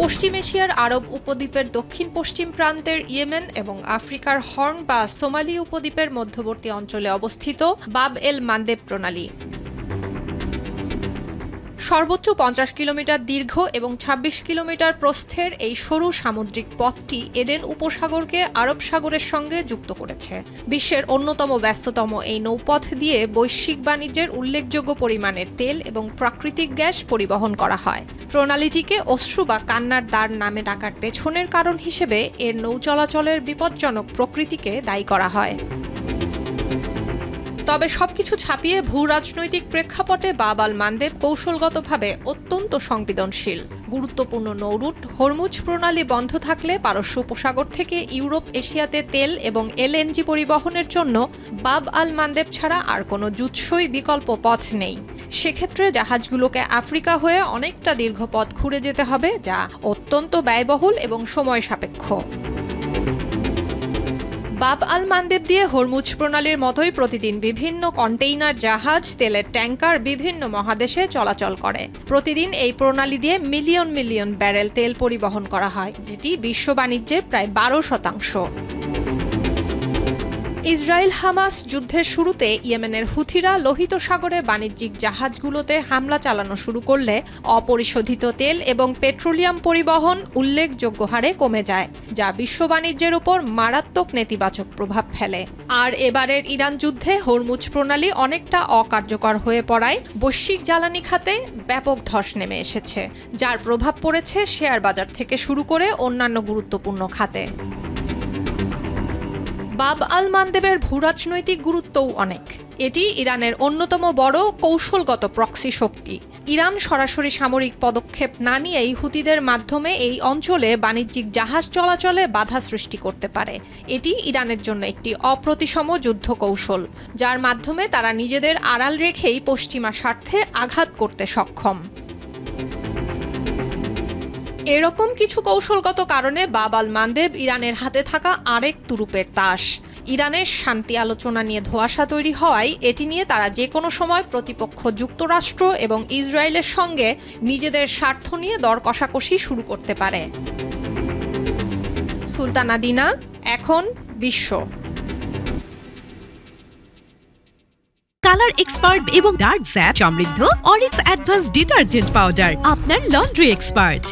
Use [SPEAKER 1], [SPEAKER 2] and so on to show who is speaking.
[SPEAKER 1] পশ্চিম এশিয়ার আরব উপদ্বীপের দক্ষিণ পশ্চিম প্রান্তের ইয়েমেন এবং আফ্রিকার হর্ন বা সোমালি উপদ্বীপের মধ্যবর্তী অঞ্চলে অবস্থিত বাব এল মান্দেব প্রণালী। সর্বোচ্চ 50 কিলোমিটার দীর্ঘ এবং 26 কিলোমিটার প্রস্থের এই সরু সামুদ্রিক পথটি এডেন উপসাগরকে আরব সাগরের সঙ্গে যুক্ত করেছে। বিশ্বের অন্যতম ব্যস্ততম এই নৌপথ দিয়ে বৈশ্বিক বাণিজ্যের উল্লেখযোগ্য পরিমাণের তেল এবং প্রাকৃতিক গ্যাস পরিবহন করা হয়। প্রণালীটিকে অশ্রু বা কান্নার দ্বার নামে ডাকার পেছনের কারণ হিসেবে এর নৌ চলাচলের বিপজ্জনক প্রকৃতিকে দায়ী করা হয়। তবে সবকিছু ছাপিয়ে ভূরাজনৈতিক প্রেক্ষাপটে বাব আল মান্দেব কৌশলগতভাবে অত্যন্ত সংবেদনশীল। গুরুত্বপূর্ণ নৌরুট হরমুজ প্রণালী বন্ধ থাকলে পারস্য উপসাগর থেকে ইউরোপ এশিয়াতে তেল এবং এলএনজি পরিবহনের জন্য বাব আল মান্দেব ছাড়া আর কোনো জুৎসই বিকল্প পথ নেই। সেক্ষেত্রে জাহাজগুলোকে আফ্রিকা হয়ে অনেকটা দীর্ঘ পথ ঘুরে যেতে হবে, যা অত্যন্ত ব্যয়বহুল এবং সময় সাপেক্ষ। বাব আল মান্দেব দিয়ে হরমুজ প্রণালীর মতোই প্রতিদিন বিভিন্ন কন্টেইনার জাহাজ, তেলের ট্যাঙ্কার বিভিন্ন মহাদেশে চলাচল করে। প্রতিদিন এই প্রণালী দিয়ে মিলিয়ন মিলিয়ন ব্যারেল তেল পরিবহন করা হয়, যেটি বিশ্ব বাণিজ্যের প্রায় 12%। ইসরায়েল হামাস যুদ্ধের শুরুতে ইয়েমেনের হুথিরা লোহিত সাগরে বাণিজ্যিক জাহাজগুলোতে হামলা চালানো শুরু করলে অপরিশোধিত তেল এবং পেট্রোলিয়াম পরিবহন উল্লেখযোগ্য হারে কমে যায়, যা বিশ্ব বাণিজ্যের উপর মারাত্মক নেতিবাচক প্রভাব ফেলে। আর এবারের ইরান যুদ্ধে হরমুজ প্রণালী অনেকটা অকার্যকর হয়ে পড়ায় বৈশ্বিক জ্বালানি খাতে ব্যাপক ধস নেমে এসেছে, যার প্রভাব পড়েছে শেয়ার বাজার থেকে শুরু করে অন্যান্য গুরুত্বপূর্ণ খাতে। বাব আল মান্দেবের ভূরাজনৈতিক গুরুত্বও অনেক। এটি ইরানের অন্যতম বড় কৌশলগত প্রক্সি শক্তি। ইরান সরাসরি সামরিক পদক্ষেপ না নিয়েই হুতিদের মাধ্যমে এই অঞ্চলে বাণিজ্যিক জাহাজ চলাচলে বাধা সৃষ্টি করতে পারে। এটি ইরানের জন্য একটি অপ্রতিসম যুদ্ধ কৌশল, যার মাধ্যমে তারা নিজেদের আড়াল রেখেই পশ্চিমা স্বার্থে আঘাত করতে সক্ষম। এরকম কিছু কৌশলগত কারণে বাব আল মান্দেব ইরানের হাতে থাকা আরেক তুরুপের তাস। ইরানের শান্তি আলোচনা নিয়ে ধোঁয়াশা তৈরি হওয়ায় এটি নিয়ে তারা যে কোনো সময় প্রতিপক্ষ যুক্তরাষ্ট্র এবং ইসরায়েলের সঙ্গে নিজেদের স্বার্থ নিয়ে দর কষাকষি শুরু করতে পারে। সুলতানা দিনা, এখন বিশ্ব।
[SPEAKER 2] কালার এক্সপার্ট এবং ডার্ক স্যাপ সমৃদ্ধ অরিক্স অ্যাডভান্স ডিটারজেন্ট পাউডার, আপনার লন্ড্রি এক্সপার্ট।